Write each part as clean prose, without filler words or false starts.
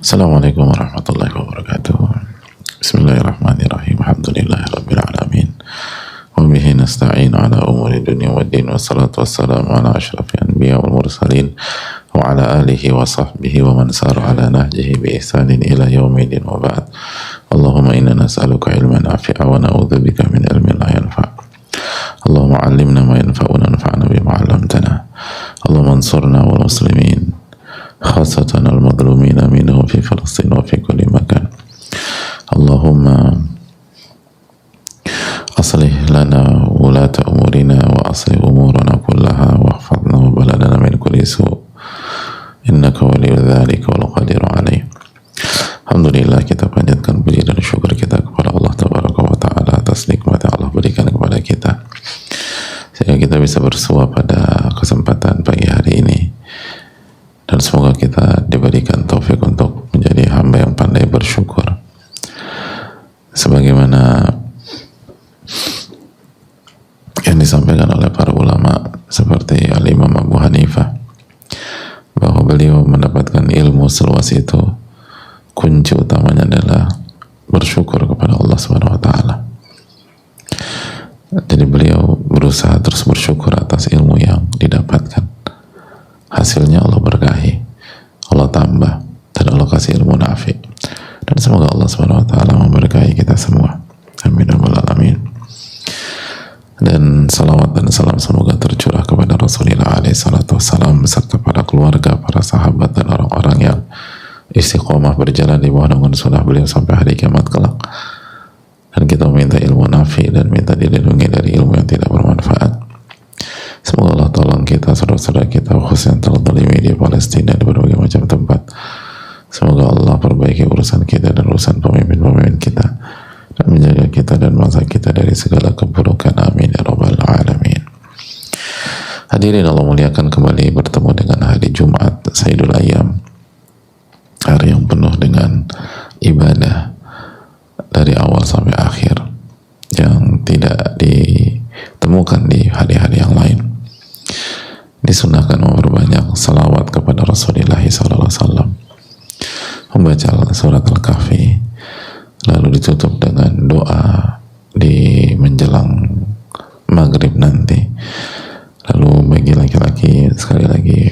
Assalamualaikum warahmatullahi wabarakatuh. Bismillahirrahmanirrahim. Alhamdulillahirabbil alamin. Wa bihi nasta'in ala umuri dunya waddin, wassalatu wassalamu ala asyrafil anbiya wal mursalin wa ala alihi wa sahbihi wa man sara ala nahjihi bi ihsanin ila yaumil wa ba'd. Allahumma inna nas'aluka ilman nafi'a wa na'udzubika min ilmin la yanfa'. Allahumma 'allimna ma yanfa'una wanfa'na bima 'allamtana. Allahumma ansurna wal muslimin khasatan al-madhlumina minhum fi Filistin wa fi kulli makan. Allahumma aslih lana wulata umurina wa aslih umurana kullaha wa hafadna wa baladana min kulli su' innaka waliyyu dzalika wal qadiru alaih. Alhamdulillah, kita panjatkan puji dan syukur kita kepada Allah Tabaraka wa Ta'ala atas nikmat yang Allah berikan kepada kita sehingga kita bisa bersua pada kesempatan pagi hari ini. Dan semoga kita diberikan taufik untuk menjadi hamba yang pandai bersyukur. Sebagaimana yang disampaikan oleh para ulama seperti Al-Imam Abu Hanifah, bahwa beliau mendapatkan ilmu seluas itu, kunci utamanya adalah bersyukur kepada Allah Subhanahu wa Ta'ala. Jadi beliau berusaha terus bersyukur atas ilmu yang didapatkan. Hasilnya Allah berkahi, Allah tambah, dan Allah kasih ilmu nafi. Dan semoga Allah Subhanahu wa Ta'ala memberkahi kita semua. Amin ya rabbal alamin. Dan salawat dan salam semoga tercurah kepada Rasulullah alaihi salatu wassalam beserta para keluarga, para sahabat, dan orang-orang yang istiqomah berjalan di bawah naungan sunnah beliau sampai hari kiamat kelak. Dan kita meminta ilmu nafi dan minta dilindungi dari ilmu yang tidak bermanfaat. Semoga Allah tolong kita, saudara-saudara kita khususnya yang terzalimi di Palestina, di berbagai macam tempat. Semoga Allah perbaiki urusan kita dan urusan pemimpin-pemimpin kita, dan menjaga kita dan bangsa kita dari segala keburukan. Amin ya rabbal alamin. Hadirin Allah muliakan, kembali bertemu dengan hari Jumat Sayyidul Ayyam, hari yang penuh dengan ibadah dari awal sampai akhir yang tidak ditemukan di hari-hari yang lain. Disunahkan memperbanyak salawat kepada Rasulullah SAW, membaca surat Al-Kahfi, lalu ditutup dengan doa di menjelang maghrib nanti. Lalu bagi laki-laki, sekali lagi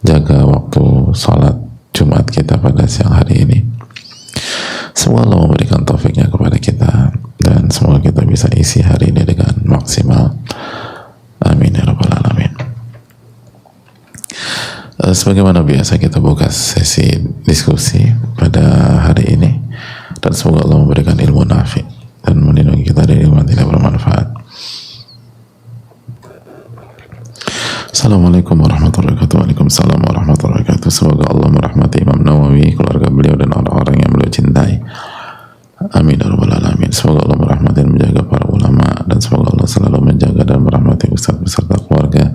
jaga waktu salat Jumat kita pada siang hari ini. Semoga Allah memberikan taufiknya kepada kita, dan semoga kita bisa isi hari ini dengan maksimal. Amin ya rabbal alamin. Sebagaimana biasa, kita buka sesi diskusi pada hari ini, dan semoga Allah memberikan ilmu nafi dan melindungi kita dari ilmu yang tidak bermanfaat. Assalamualaikum warahmatullahi wabarakatuh. Waalaikumsalam warahmatullahi wabarakatuh. Semoga Allah merahmati Imam Nawawi, keluarga beliau, dan orang-orang yang beliau cintai. Amin ya rabbal alamin. Semoga Allah merahmati dan menjaga para ulama, dan semoga Allah selalu menjaga dan merahmati ustaz beserta keluarga,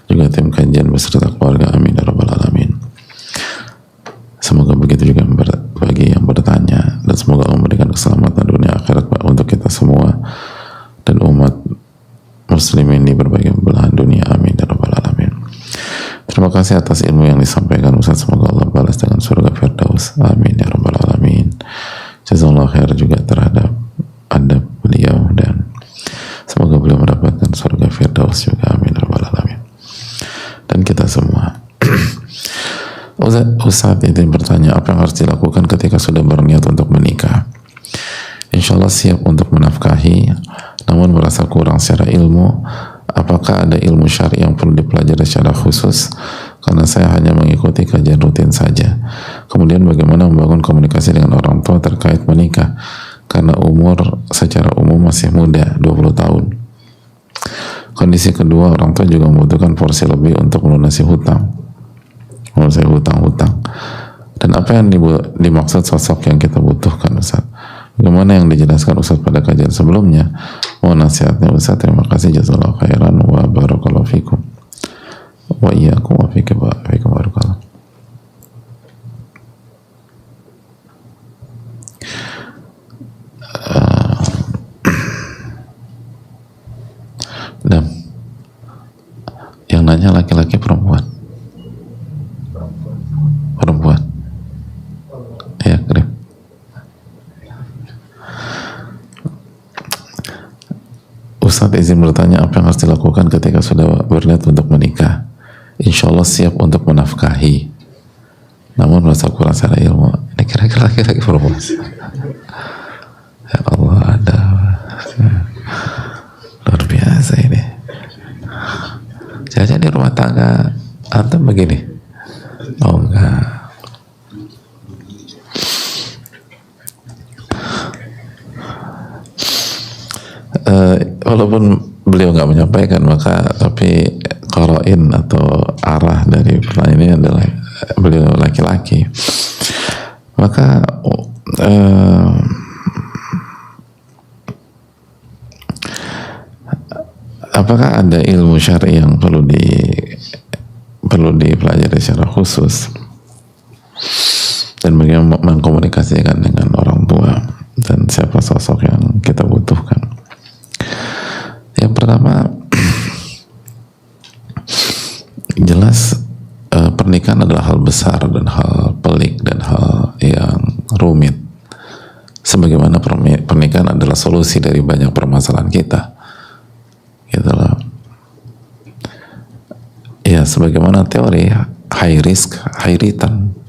juga tim kajian beserta keluarga. Amin ya rabbal alamin. Semoga begitu juga bagi yang bertanya, dan semoga Allah memberikan keselamatan dunia akhirat untuk kita semua dan umat muslimin di berbagai belahan dunia. Amin ya rabbal alamin. Terima kasih atas ilmu yang disampaikan Ustaz, semoga Allah balas dengan surga Firdaus. Amin ya rabbal alamin. Jazakallahu khair juga terhadap adab beliau, dan semoga beliau mendapatkan surga Firdaus juga. Amin ya rabbal alamin. Dan kita semua. Ustaz itu bertanya, apa yang harus dilakukan ketika sudah berniat untuk menikah? Insyaallah siap untuk menafkahi, namun merasa kurang secara ilmu. Apakah ada ilmu syar'i yang perlu dipelajari secara khusus? Karena saya hanya mengikuti kajian rutin saja. Kemudian bagaimana membangun komunikasi dengan orang tua terkait menikah? Karena umur secara umum masih muda, 20 tahun. Kondisi kedua, orang tua juga membutuhkan porsi lebih untuk melunasi hutang. Melunasi hutang-hutang. Dan apa yang dimaksud sosok yang kita butuhkan, Ustaz? Bagaimana yang dijelaskan Ustaz pada kajian sebelumnya? Mohon nasihatnya Ustaz. Terima kasih. Jazakallahu khairan wa barakallahu fikum. Wa iyyakum wa fikum barakallahu. Dan yang nanya laki-laki perempuan? Ustadz izin bertanya, apa yang harus dilakukan ketika sudah berniat untuk menikah? Insya Allah siap untuk menafkahi, namun merasa kurang secara ilmu. Ini kira-kira laki-laki perempuan? Ya Allah, ada luar biasa ini. Jadi di rumah tangga antum begini? Oh enggak. Walaupun beliau nggak menyampaikan, tapi qarain atau arah dari pertanyaan ini adalah beliau laki-laki, maka apakah ada ilmu syar'i yang perlu dipelajari secara khusus, dan bagaimana mengkomunikasikan dengan orang tua, dan siapa sosok yang kita butuhkan? Yang pertama, jelas pernikahan adalah hal besar dan hal pelik dan hal yang rumit. Sebagaimana pernikahan adalah solusi dari banyak permasalahan kita, gitu loh. Ya, sebagaimana teori high risk, high return,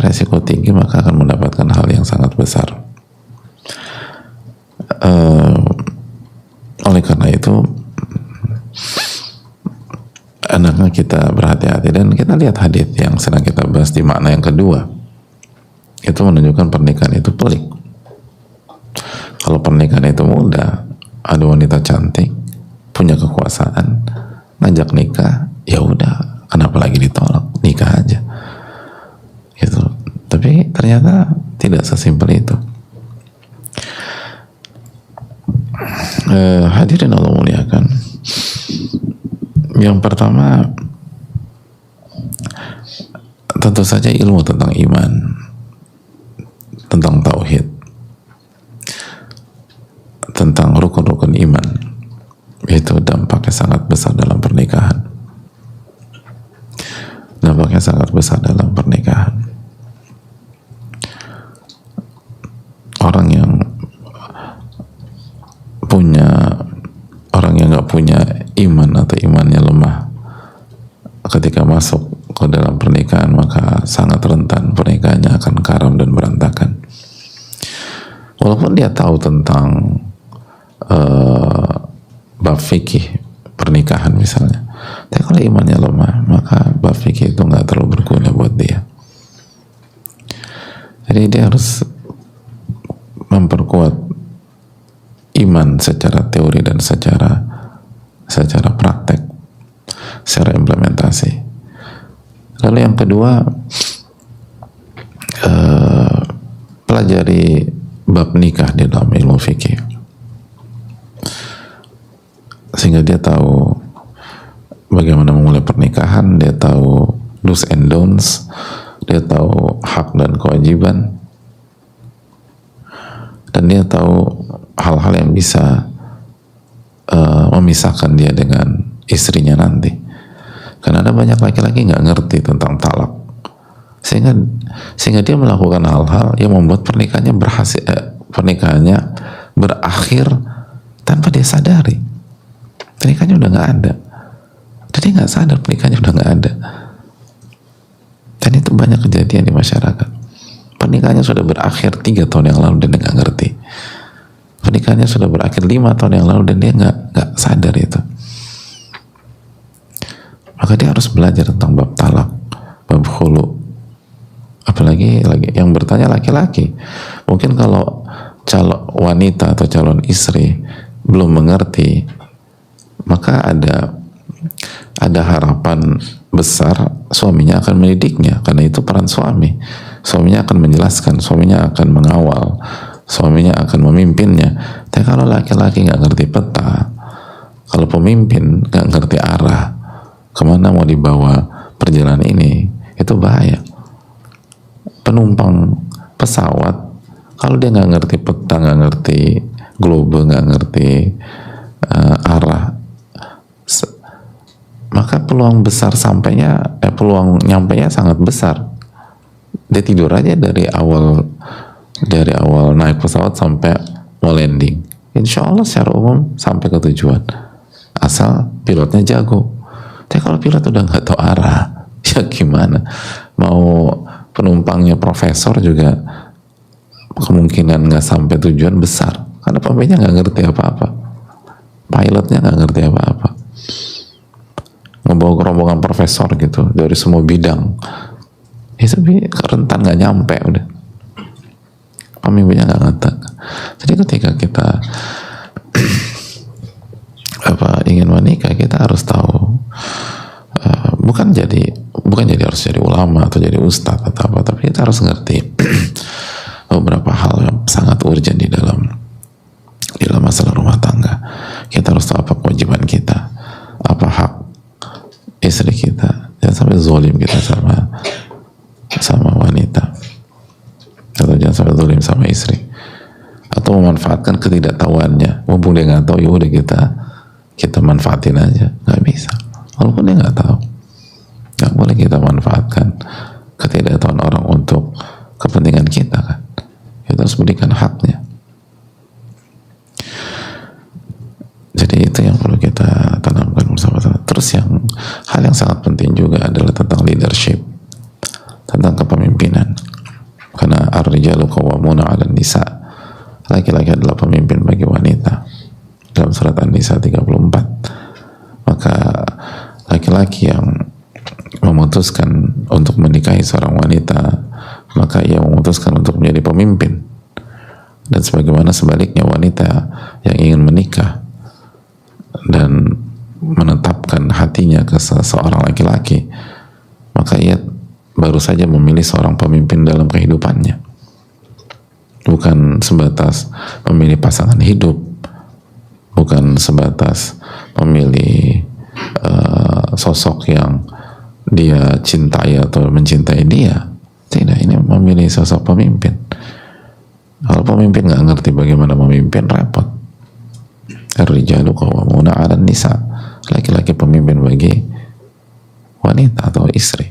resiko tinggi maka akan mendapatkan hal yang sangat besar. Oleh karena itu hendaknya kita berhati-hati, dan kita lihat hadis yang sedang kita bahas di makna yang kedua, itu menunjukkan pernikahan itu pelik. Kalau pernikahan itu mudah, ada wanita cantik punya kekuasaan ngajak nikah, ya udah, kenapa lagi ditolak, nikah aja gitu. Tapi ternyata tidak sesimpel itu. Hadirin Allah muliakan, yang pertama tentu saja ilmu tentang iman, tentang tauhid, tentang rukun-rukun iman, itu dampaknya sangat besar dalam pernikahan. Dampaknya sangat besar dalam pernikahan. Orang yang nggak punya iman atau imannya lemah, ketika masuk ke dalam pernikahan maka sangat rentan pernikahannya akan karam dan berantakan. Walaupun dia tahu tentang bab fikih pernikahan misalnya, tapi kalau imannya lemah maka bab fikih itu nggak terlalu berguna buat dia. Jadi dia harus memperkuat iman secara teori dan secara praktek, secara implementasi. Lalu yang kedua, pelajari bab nikah di dalam ilmu fikih, sehingga dia tahu bagaimana memulai pernikahan, dia tahu do's and don'ts, dia tahu hak dan kewajiban, dan dia tahu hal-hal yang bisa memisahkan dia dengan istrinya nanti. Karena ada banyak laki-laki nggak ngerti tentang talak, sehingga dia melakukan hal-hal yang membuat pernikahannya berakhir tanpa dia sadari. Pernikahannya udah nggak ada, jadi nggak sadar pernikahannya udah nggak ada. Dan itu banyak kejadian di masyarakat. Pernikahannya sudah berakhir 3 tahun yang lalu dan dia nggak ngerti. Pernikahannya sudah berakhir 5 tahun yang lalu dan dia nggak sadar itu. Maka dia harus belajar tentang bab talak, bab khulu. Apalagi yang bertanya laki-laki. Mungkin kalau calon wanita atau calon istri belum mengerti, maka ada harapan besar suaminya akan mendidiknya, karena itu peran suami. Suaminya akan menjelaskan, suaminya akan mengawal, suaminya akan memimpinnya. Tapi kalau laki-laki nggak ngerti peta, kalau pemimpin nggak ngerti arah kemana mau dibawa perjalanan ini, itu bahaya. Penumpang pesawat kalau dia nggak ngerti peta, nggak ngerti global, nggak ngerti arah, maka peluang nyampainya sangat besar. Dia tidur aja dari awal naik pesawat sampai mau landing, insya Allah secara umum sampai ke tujuan, asal pilotnya jago. Tapi kalau pilot udah nggak tahu arah, ya gimana? Mau penumpangnya profesor juga kemungkinan nggak sampai tujuan besar, karena pemainnya nggak ngerti apa-apa, pilotnya nggak ngerti apa-apa. Ngebawa rombongan profesor gitu dari semua bidang, ya tapi rentan nggak nyampe, udah pemimpinnya nggak ngerti. Jadi ketika kita ingin menikah, kita harus tahu, bukan jadi harus jadi ulama atau jadi ustadz atau apa, tapi kita harus ngerti beberapa hal yang sangat urgent di dalam masalah rumah tangga. Kita harus tahu apa kewajiban kita, apa hak istri kita, jangan sampai zalim kita sama wanita, atau jangan sampai zalim sama istri, atau memanfaatkan ketidaktahuannya. Mumpung dia nggak tahu, ya udah kita manfaatin aja. Nggak bisa, walaupun dia nggak tahu. Nggak boleh kita manfaatkan ketidaktahuan orang untuk kepentingan kita, kan. Kita harus berikan haknya. Jadi itu yang perlu kita tanamkan bersama-sama. Terus hal yang sangat penting juga adalah tentang leadership, tentang kepemimpinan. Karena ar-rijalu qawwamuna 'alan nisa, laki-laki adalah pemimpin bagi wanita. Dalam surat An-Nisa 34. Maka laki-laki yang memutuskan untuk menikahi seorang wanita, maka ia memutuskan untuk menjadi pemimpin. Dan sebagaimana sebaliknya, wanita yang ingin menikah dan menetapkan hatinya ke seorang laki-laki, maka ia baru saja memilih seorang pemimpin dalam kehidupannya, bukan sebatas memilih pasangan hidup, bukan sebatas memilih sosok yang dia cintai atau mencintai dia. Tidak, ini memilih sosok pemimpin. Kalau pemimpin nggak ngerti bagaimana memimpin, repot. Ar-rijalu qawwamuna 'alan nisa, laki-laki pemimpin bagi wanita atau istri.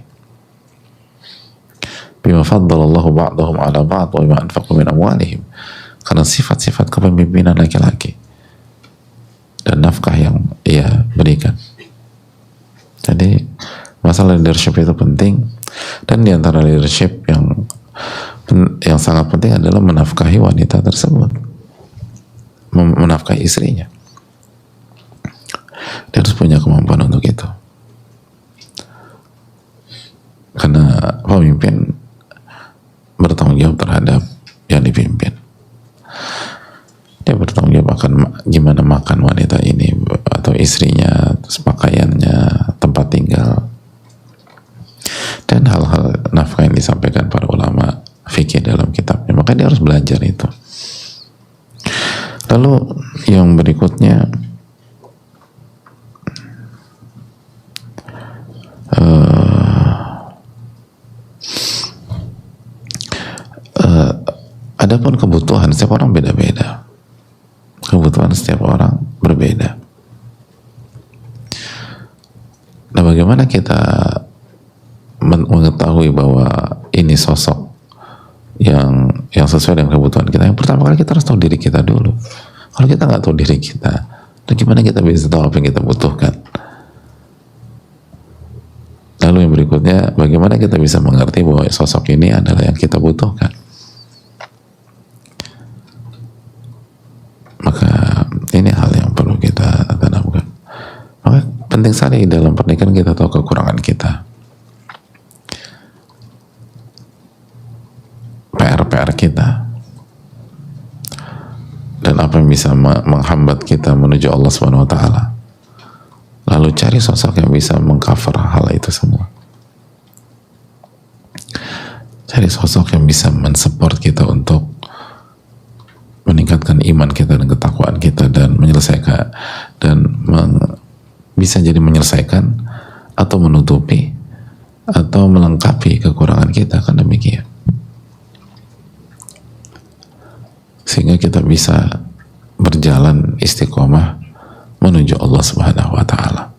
Bima faddalallahu ba'dahum 'ala ba'd wa bima anfaqu min amwalihim, karena sifat-sifat kepemimpinan laki-laki dan nafkah yang ia berikan. Jadi masalah leadership itu penting, dan diantara leadership yang sangat penting adalah menafkahi wanita tersebut, menafkahi istrinya. Dia harus punya kemampuan untuk itu, karena pemimpin bertanggung jawab terhadap yang dipimpin. Dia bertanggung jawab akan gimana makan wanita ini atau istrinya, terus pakaiannya, tempat tinggal, dan hal-hal nafkah yang disampaikan para ulama fikih dalam kitabnya. Maka dia harus belajar itu. Lalu yang berikutnya, adapun kebutuhan setiap orang beda-beda. Kebutuhan setiap orang berbeda. Nah, bagaimana kita mengetahui bahwa ini sosok yang sesuai dengan kebutuhan kita? Yang pertama kali kita harus tahu diri kita dulu. Kalau kita nggak tahu diri kita, bagaimana kita bisa tahu apa yang kita butuhkan? Lalu yang berikutnya, bagaimana kita bisa mengerti bahwa sosok ini adalah yang kita butuhkan? Maka ini hal yang perlu kita tanamkan. Maka penting sekali dalam pernikahan kita tahu kekurangan kita, PR kita, dan apa yang bisa menghambat kita menuju Allah Subhanahu wa Ta'ala. Lalu cari sosok yang bisa mengcover hal itu semua. Cari sosok yang bisa mensupport kita untuk meningkatkan iman kita dan ketakwaan kita, dan menyelesaikan bisa jadi menyelesaikan atau menutupi atau melengkapi kekurangan kita, kan demikian. Sehingga kita bisa berjalan istiqomah menuju Allah Subhanahu wa Ta'ala.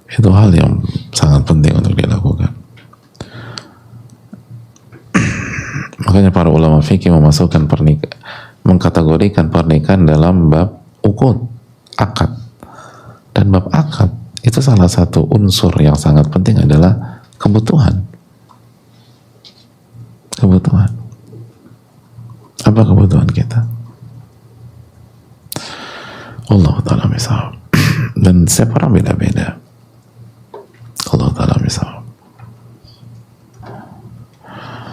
Itu hal yang sangat penting untuk dilakukan. ulama fikih memasukkan mengkategorikan pernikahan dalam bab uqud, akad. Dan bab akad itu salah satu unsur yang sangat penting adalah kebutuhan. Kebutuhan. Apa kebutuhan kita? Allah Ta'ala misal. Dan setiap orang beda-beda. Allah Ta'ala misal.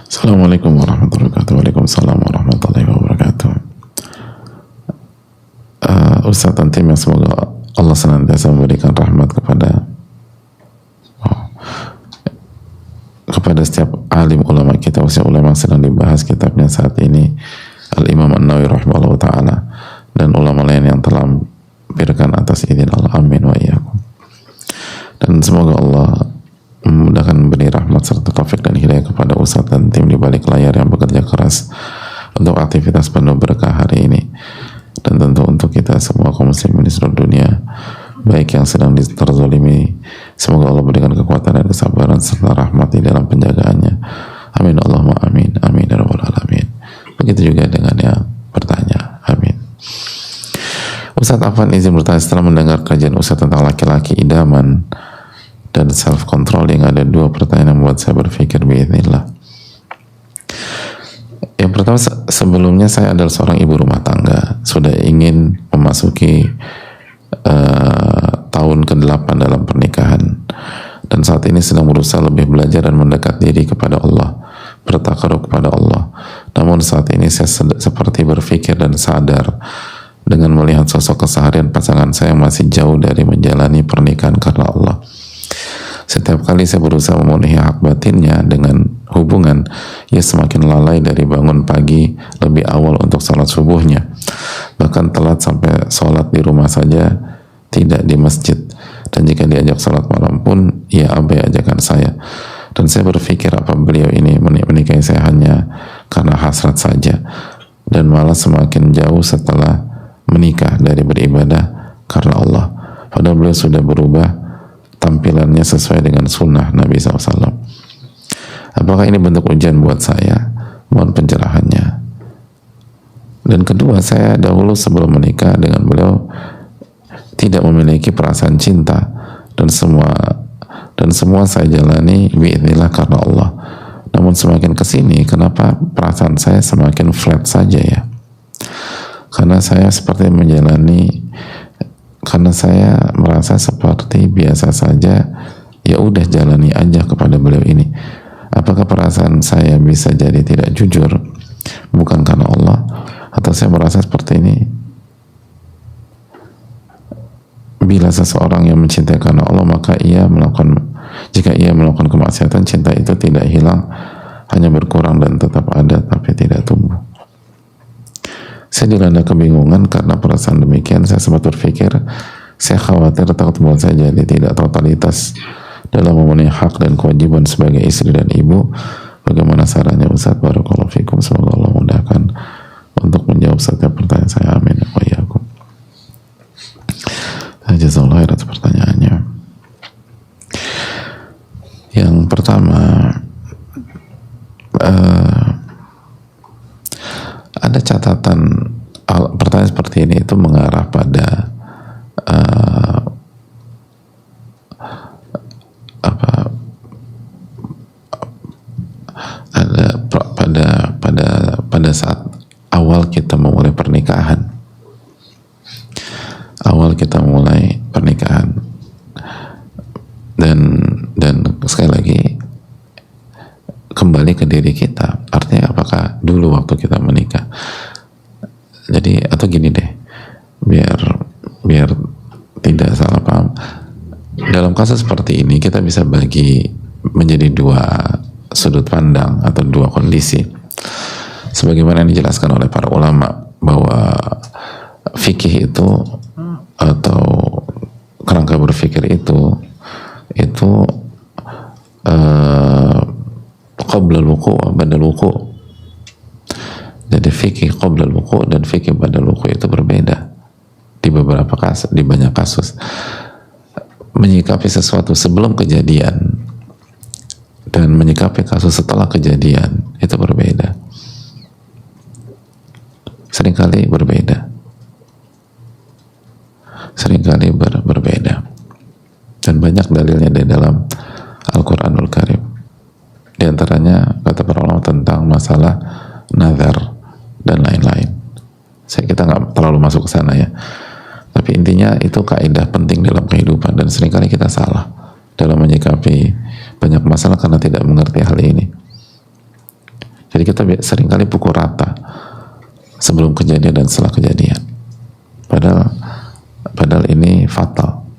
Assalamualaikum warahmatullahi wabarakatuh. Waalaikumsalam warahmatullahi wabarakatuh. Ustaz Antim, yang semoga Allah senantiasa memberikan rahmat kepada setiap alim ulama kita, usia ulama yang sedang dibahas kitabnya saat ini, Al-Imam An-Nawawi rahimahullah ta'ala, dan ulama lain yang telah memberikan atas izin Allah. Amin wa iyyakum. Dan semoga Allah memudahkan, memberi rahmat serta taufik dan hidayah kepada Ustaz dan tim di balik layar yang bekerja keras untuk aktivitas penuh berkah hari ini, dan tentu untuk kita semua kaum muslimin di seluruh dunia, baik yang sedang terzalimi, semoga Allah berikan kekuatan dan kesabaran serta rahmat di dalam penjagaannya. Amin Allahumma amin. Amin ya rabbal alamin. Begitu juga dengan yang bertanya. Amin. Ustaz Afwan izin bertanya, setelah mendengar kajian Ustaz tentang laki-laki idaman dan self controlling, ada dua pertanyaan yang membuat saya berpikir biiznillah. Yang pertama, sebelumnya saya adalah seorang ibu rumah tangga, sudah ingin memasuki tahun ke-8 dalam pernikahan, dan saat ini sedang berusaha lebih belajar dan mendekat diri kepada Allah, bertakarub kepada Allah. Namun saat ini saya seperti berpikir dan sadar dengan melihat sosok keseharian pasangan saya yang masih jauh dari menjalani pernikahan karena Allah. Setiap kali saya berusaha memenuhi hak batinnya dengan hubungan, ia semakin lalai dari bangun pagi lebih awal untuk sholat subuhnya, bahkan telat sampai sholat di rumah saja, tidak di masjid. Dan jika diajak sholat malam pun ia abai ajakan saya. Dan saya berpikir, apa beliau ini menikahi saya hanya karena hasrat saja, dan malah semakin jauh setelah menikah dari beribadah karena Allah, padahal beliau sudah berubah tampilannya sesuai dengan sunnah Nabi SAW. Apakah ini bentuk ujian buat saya? Mohon pencerahannya. Dan kedua, saya dahulu sebelum menikah dengan beliau tidak memiliki perasaan cinta, dan semua saya jalani biiznillah karena Allah. Namun semakin kesini, kenapa perasaan saya semakin flat saja ya? Karena saya merasa seperti biasa saja, ya udah jalani aja kepada beliau ini. Apakah perasaan saya bisa jadi tidak jujur bukan karena Allah, atau saya merasa seperti ini? Bila seseorang yang mencintai karena Allah, maka jika ia melakukan kemaksiatan, cinta itu tidak hilang, hanya berkurang dan tetap ada tapi tidak tumbuh. Saya dilanda kebingungan karena perasaan demikian. Saya sempat berpikir, saya khawatir takut membuat saya jadi tidak totalitas dalam memenuhi hak dan kewajiban sebagai istri dan ibu. Bagaimana sarannya Ustaz? Barakallahu fikum. Semoga Allah mudahkan untuk menjawab setiap pertanyaan saya. Amin wa iyyakum. Jazakallahu khairan atas pertanyaannya. Yang pertama, ada catatan, pertanyaan seperti ini itu mengarah pada pada saat awal kita memulai pernikahan, dan sekali lagi kembali ke diri kita. Artinya apakah dulu waktu kita menikah, jadi, atau gini deh, biar tidak salah paham, dalam kasus seperti ini kita bisa bagi menjadi dua sudut pandang atau dua kondisi, sebagaimana yang dijelaskan oleh para ulama bahwa fikih itu atau kerangka berpikir itu qabla al-wuqu' wa ba'da al-wuqu'. Jadi fikih qabla al-wuqu' dan fikih ba'da al-wuqu' itu berbeda di beberapa kasus, di banyak kasus. Menyikapi sesuatu sebelum kejadian dan menyikapi kasus setelah kejadian itu berbeda. banyak dalilnya di dalam Al-Quranul Karim. Di antaranya kata para ulama tentang masalah nazar dan lain-lain. Kita nggak terlalu masuk ke sana ya. Tapi intinya itu kaidah penting dalam kehidupan, dan seringkali kita salah dalam menyikapi banyak masalah karena tidak mengerti hal ini. Jadi kita seringkali pukul rata sebelum kejadian dan setelah kejadian. Padahal ini fatal.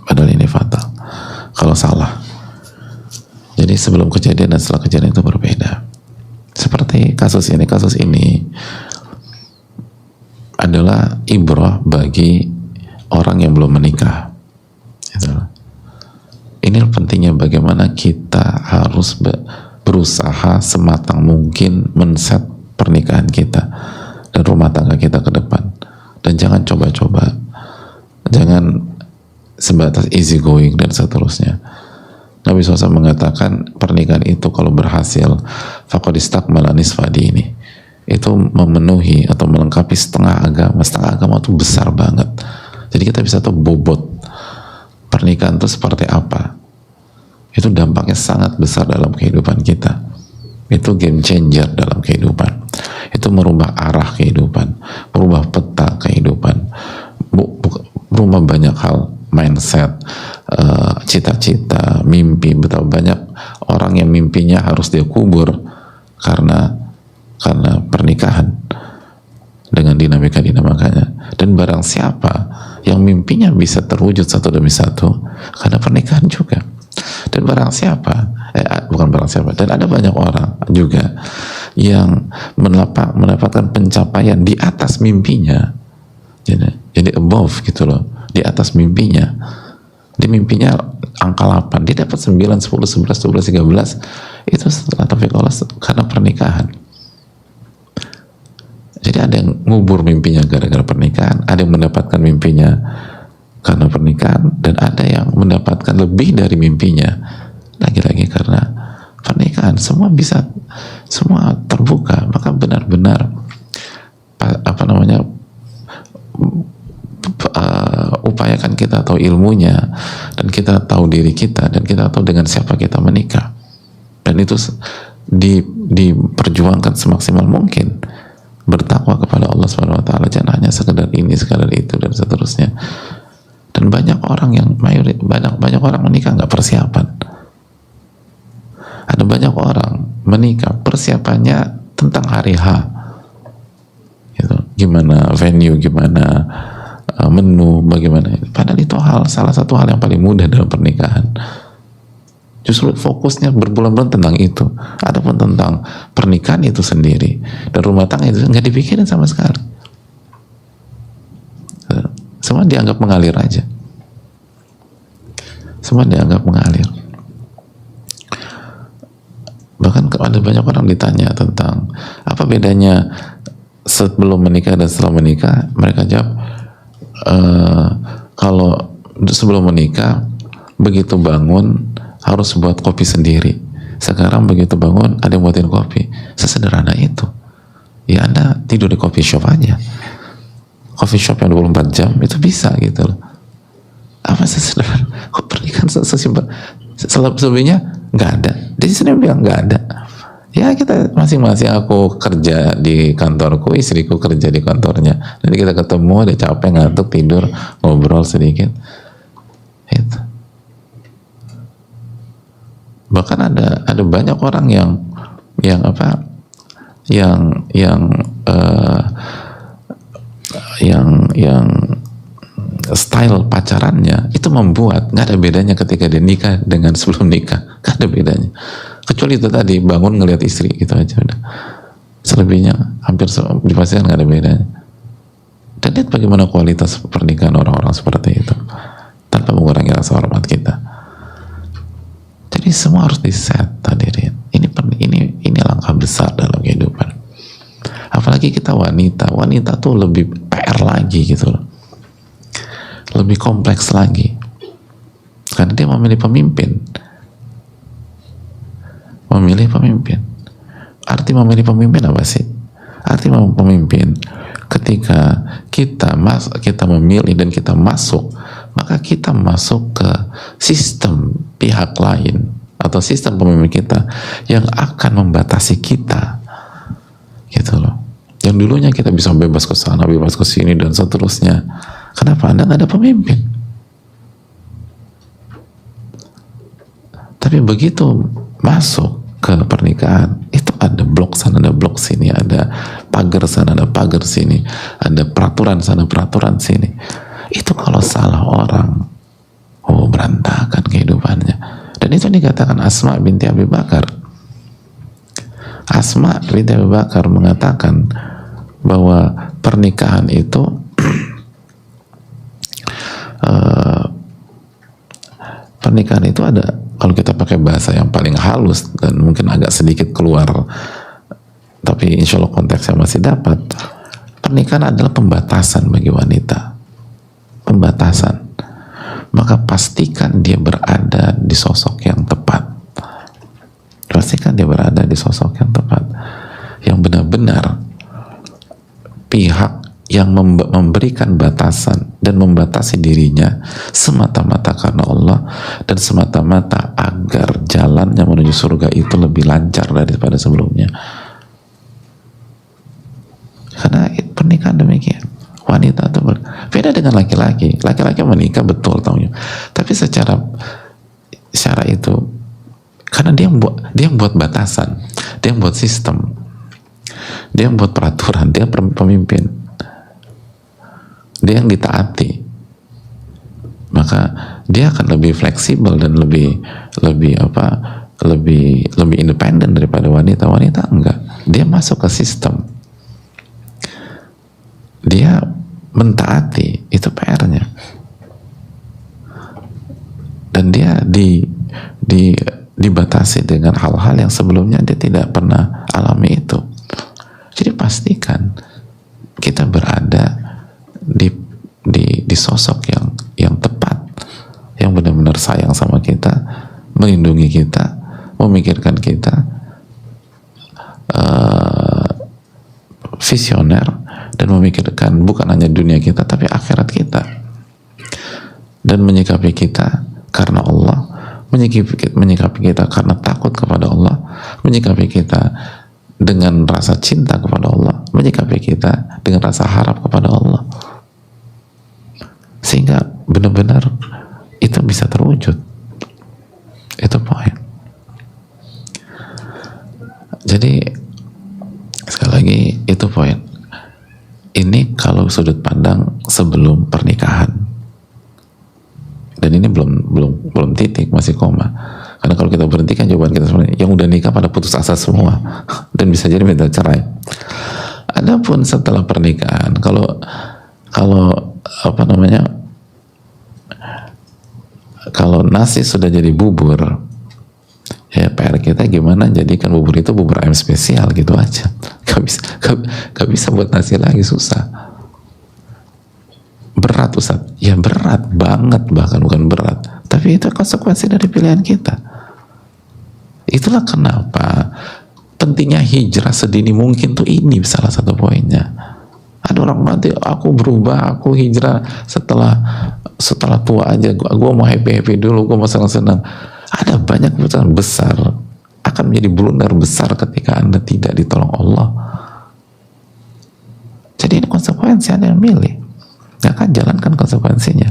Padahal ini fatal kalau salah. Jadi sebelum kejadian dan setelah kejadian itu berbeda. Seperti kasus ini adalah ibrah bagi orang yang belum menikah. Ini pentingnya bagaimana kita harus berusaha sematang mungkin men-set pernikahan kita dan rumah tangga kita ke depan. Dan jangan coba-coba, jangan sebatas easy going dan seterusnya. Nabi SAW mengatakan pernikahan itu kalau berhasil faqad istakmala nisfa dini, itu memenuhi atau melengkapi setengah agama. Setengah agama itu besar banget. Jadi kita bisa tahu bobot pernikahan itu seperti apa. Itu dampaknya sangat besar dalam kehidupan kita. Itu game changer dalam kehidupan. Itu merubah arah kehidupan, merubah peta kehidupan, merubah banyak hal, mindset, cita-cita, mimpi. Betapa banyak orang yang mimpinya harus dia kubur karena pernikahan dengan dinamikanya. Dan barang siapa yang mimpinya bisa terwujud satu demi satu karena pernikahan juga. Dan barang siapa, dan ada banyak orang juga yang mendapatkan pencapaian di atas mimpinya. Jadi above gitu loh, di atas mimpinya. Di mimpinya angka 8, dia dapat 9, 10, 11, 12, 13. Itu setelah taufik Allah karena pernikahan. Jadi ada yang ngubur mimpinya gara-gara pernikahan, ada yang mendapatkan mimpinya karena pernikahan, dan ada yang mendapatkan lebih dari mimpinya lagi-lagi karena pernikahan. Semua terbuka. Maka benar-benar upayakan kita tahu ilmunya, dan kita tahu diri kita, dan kita tahu dengan siapa kita menikah, dan itu diperjuangkan semaksimal mungkin. Bertakwa kepada Allah Subhanahu wa taala, jangan hanya sekedar ini, sekedar itu, dan seterusnya. Dan banyak orang banyak orang menikah nggak persiapan. Ada banyak orang menikah persiapannya tentang hari H, gitu. Gimana venue, gimana menu, bagaimana. Padahal itu salah satu hal yang paling mudah dalam pernikahan. Justru fokusnya berbulan-bulan tentang itu. Adapun tentang pernikahan itu sendiri dan rumah tangga itu nggak dipikirin sama sekali. Semua dianggap mengalir aja. Semua dianggap mengalir. Bahkan ada banyak orang ditanya tentang apa bedanya sebelum menikah dan setelah menikah. Mereka jawab, kalau sebelum menikah begitu bangun harus buat kopi sendiri. Sekarang begitu bangun ada yang buatin kopi. Sesederhana itu. Ya Anda tidur di coffee shop aja. Coffee shop yang 24 jam itu bisa gitu loh. Apa sesederhana? Kok pernikahan sesimpel? Selebihnya nggak ada. Jadi saya bilang nggak ada. Ya kita masing-masing, aku kerja di kantorku, istriku kerja di kantornya. Jadi kita ketemu, ada capek, ngantuk, tidur, ngobrol sedikit. Itu. Bahkan ada banyak orang yang style pacarannya itu membuat nggak ada bedanya ketika dia nikah dengan sebelum nikah, nggak ada bedanya, kecuali itu tadi bangun ngelihat istri gitu aja udah. Selebihnya hampir dipastikan nggak ada bedanya. Dan lihat bagaimana kualitas pernikahan orang-orang seperti itu tanpa mengurangi rasa hormat kita. Jadi semua harus di-set, hadirin. Ini langkah besar dalam kehidupan. Apalagi kita wanita tuh lebih PR lagi gitu loh. Lebih kompleks lagi. Karena dia memilih pemimpin. Arti memilih pemimpin apa sih? Arti memilih pemimpin ketika kita memilih dan kita masuk maka kita masuk ke sistem pihak lain atau sistem pemimpin kita yang akan membatasi kita, gitu loh. Yang dulunya kita bisa bebas ke sana, bebas ke sini dan seterusnya. Kenapa? Anda nggak ada pemimpin. Tapi begitu masuk ke pernikahan, itu ada blok sana, ada blok sini, ada pagar sana, ada pagar sini, ada peraturan sana, peraturan sini. Itu kalau salah orang, oh berantakan kehidupannya. Dan itu dikatakan Asma binti Abi Bakar. Asma binti Abi Bakar mengatakan bahwa pernikahan itu pernikahan itu ada, kalau kita pakai bahasa yang paling halus dan mungkin agak sedikit keluar, tapi insya Allah konteksnya masih dapat. Pernikahan adalah pembatasan bagi wanita, pembatasan. Maka pastikan dia berada di sosok yang tepat. Pastikan dia berada di sosok yang tepat, yang benar-benar pihak yang memberikan batasan dan membatasi dirinya semata-mata karena Allah dan semata-mata agar jalannya menuju surga itu lebih lancar daripada sebelumnya. Karena pernikahan demikian, wanita itu beda dengan laki-laki. Laki-laki menikah betul tahunya, tapi secara itu karena dia buat batasan, dia buat sistem, dia buat peraturan, dia pemimpin, dia yang ditaati, maka dia akan lebih fleksibel dan lebih independen daripada wanita. Wanita enggak, dia masuk ke sistem, dia mentaati, itu PR-nya, dan dia dibatasi dengan hal-hal yang sebelumnya dia tidak pernah alami itu. Jadi pastikan kita berada di sosok yang tepat, yang benar-benar sayang sama kita, melindungi kita, memikirkan kita, visioner, dan memikirkan bukan hanya dunia kita tapi akhirat kita, dan menyikapi kita karena Allah, menyikapi kita karena takut kepada Allah, menyikapi kita dengan rasa cinta kepada Allah, menyikapi kita dengan rasa harap kepada Allah, sehingga benar-benar itu bisa terwujud. Itu poin. Jadi sekali lagi itu poin. Ini kalau sudut pandang sebelum pernikahan, dan ini belum titik, masih koma. Karena kalau kita berhentikan jawaban kita sebenarnya yang udah nikah pada putus asa semua dan bisa jadi minta cerai. Adapun setelah pernikahan, kalau kalau nasi sudah jadi bubur, ya PR kita gimana jadikan bubur itu bubur ayam spesial gitu aja. Gak bisa buat nasi lagi, susah. Berat Ustaz, ya berat banget, bahkan bukan berat, tapi itu konsekuensi dari pilihan kita. Itulah kenapa pentingnya hijrah sedini mungkin tuh, ini salah satu poinnya. Ada orang nanti aku berubah, aku hijrah setelah tua aja, gue mau happy dulu, gue mau senang-senang. Ada banyak keputusan besar akan menjadi blunder besar ketika Anda tidak ditolong Allah. Jadi ini konsekuensi, Anda yang milih, nggak akan jalankan konsekuensinya.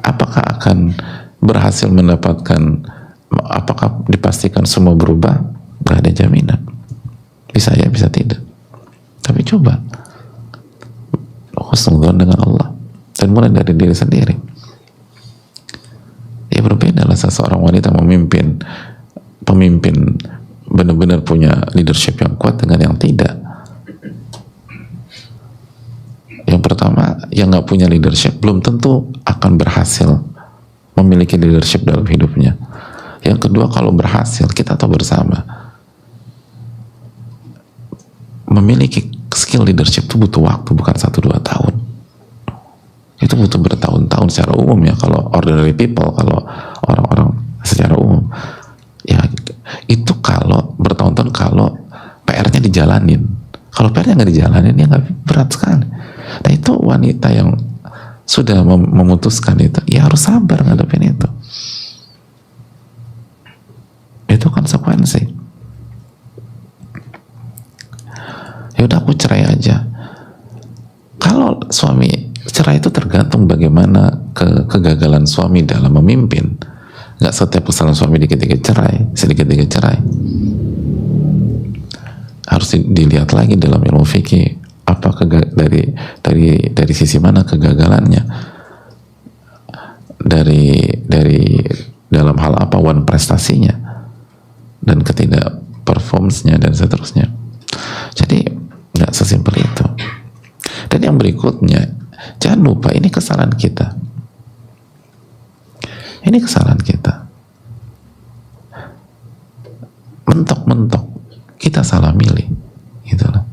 Apakah akan berhasil mendapatkan, apakah dipastikan semua berubah? Nggak ada jaminan. Bisa ya, bisa tidak. Tapi coba husnuzon dengan Allah dan mulai dari diri sendiri. Ya berbeda lah seseorang wanita pemimpin benar-benar punya leadership yang kuat dengan yang tidak. Yang pertama, yang nggak punya leadership belum tentu akan berhasil memiliki leadership dalam hidupnya. Yang kedua, kalau berhasil, kita tahu bersama, memiliki skill leadership itu butuh waktu, bukan 1-2 tahun. Itu butuh bertahun-tahun secara umum ya, kalau ordinary people, kalau orang-orang secara umum. Ya, itu kalau bertahun-tahun, kalau PR-nya dijalanin. Kalau PR-nya nggak dijalanin, ya nggak, berat sekali. Nah itu wanita yang sudah memutuskan itu, ya harus sabar ngadepin itu. Itu konsekuensi. Ya udah, aku cerai aja. Kalau suami cerai itu tergantung bagaimana kegagalan suami dalam memimpin. Nggak setiap kesalahan suami dikit-dikit cerai, sedikit-dikit cerai. Harus dilihat lagi dalam ilmu fikih apa dari sisi mana kegagalannya, dari dalam hal apa wan prestasinya dan ketidak performance-nya dan seterusnya. Jadi nggak sesimpel itu. Dan yang berikutnya, jangan lupa ini kesalahan kita. Ini kesalahan kita. Mentok-mentok kita salah milih, gitu loh.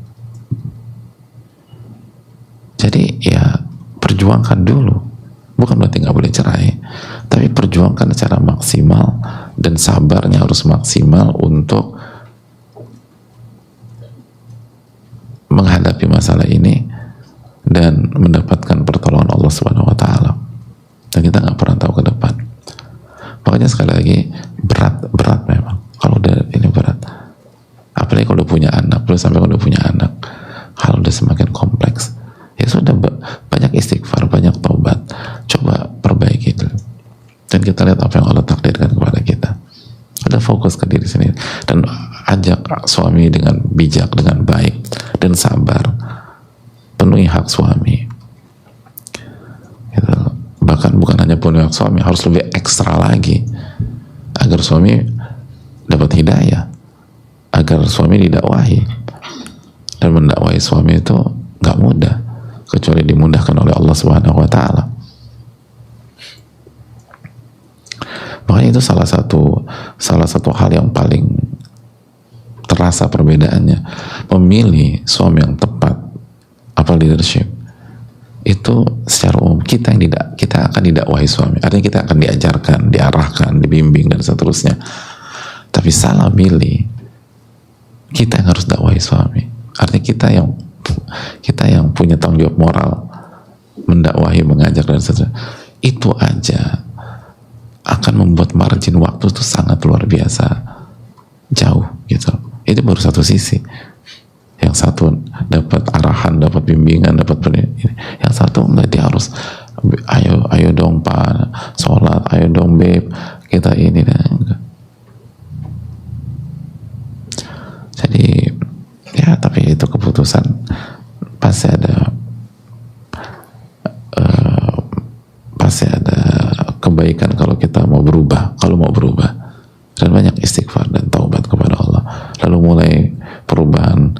Jadi ya perjuangkan dulu. Bukan berarti nggak boleh cerai, tapi perjuangkan secara maksimal dan sabarnya harus maksimal untuk menghadapi masalah ini dan mendapatkan pertolongan Allah Subhanahu wa taala. Dan kita nggak pernah tahu ke depan. Makanya sekali lagi berat memang. Kalau udah ini berat. Apalagi kalau udah punya anak, belum sampai kalau udah punya anak, hal udah semakin kompleks. Ya sudah, banyak istighfar, banyak taubat, coba perbaiki itu. Dan kita lihat apa yang Allah takdirkan kepada kita. Udah fokus ke diri sendiri dan ajak suami dengan bijak, dengan baik dan sabar. Penuhi hak suami. Gitu. Bahkan bukan hanya penuhi hak suami, harus lebih ekstra lagi agar suami dapat hidayah, agar suami didakwahi. Dan mendakwahi suami itu nggak mudah, kecuali dimudahkan oleh Allah Subhanahu wa taala. Makanya itu salah satu hal yang paling terasa perbedaannya. Memilih suami yang tepat, apa leadership, itu secara umum kita akan didakwahi suami. Artinya kita akan diajarkan, diarahkan, dibimbing dan seterusnya. Tapi salah milih, kita yang harus dakwahi suami. Artinya kita yang punya tanggung jawab moral mendakwahi, mengajak dan seterusnya. Itu aja akan membuat margin waktu itu sangat luar biasa jauh gitu. Itu baru satu sisi. Yang satu dapat arahan, dapat bimbingan, dapat ini. Yang satu enggak, dia harus ayo dong Pak, sholat, ayo dong Beb, kita ini dan enggak. Jadi ya, tapi itu keputusan pasti ada kebaikan kalau kita mau berubah, dan banyak istighfar dan taubat kepada Allah, lalu mulai perubahan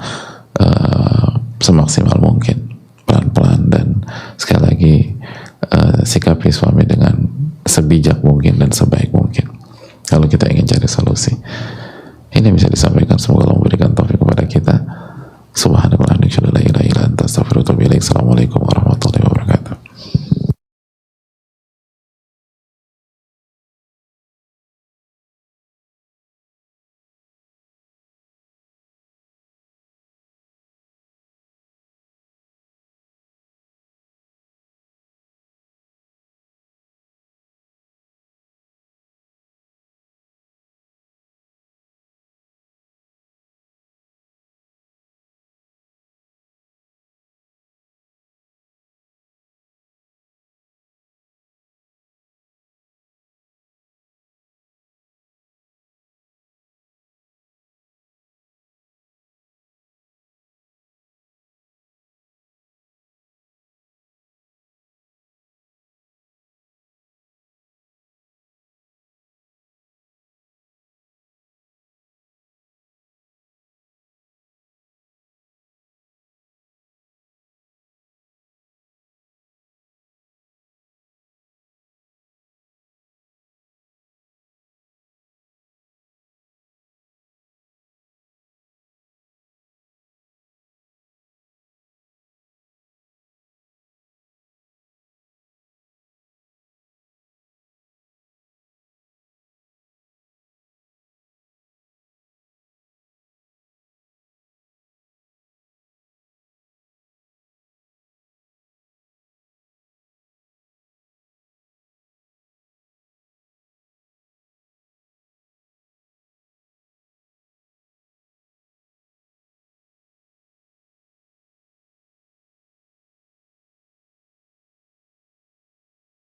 semaksimal mungkin, pelan-pelan, dan sekali lagi sikapi suami dengan sebijak mungkin dan sebaik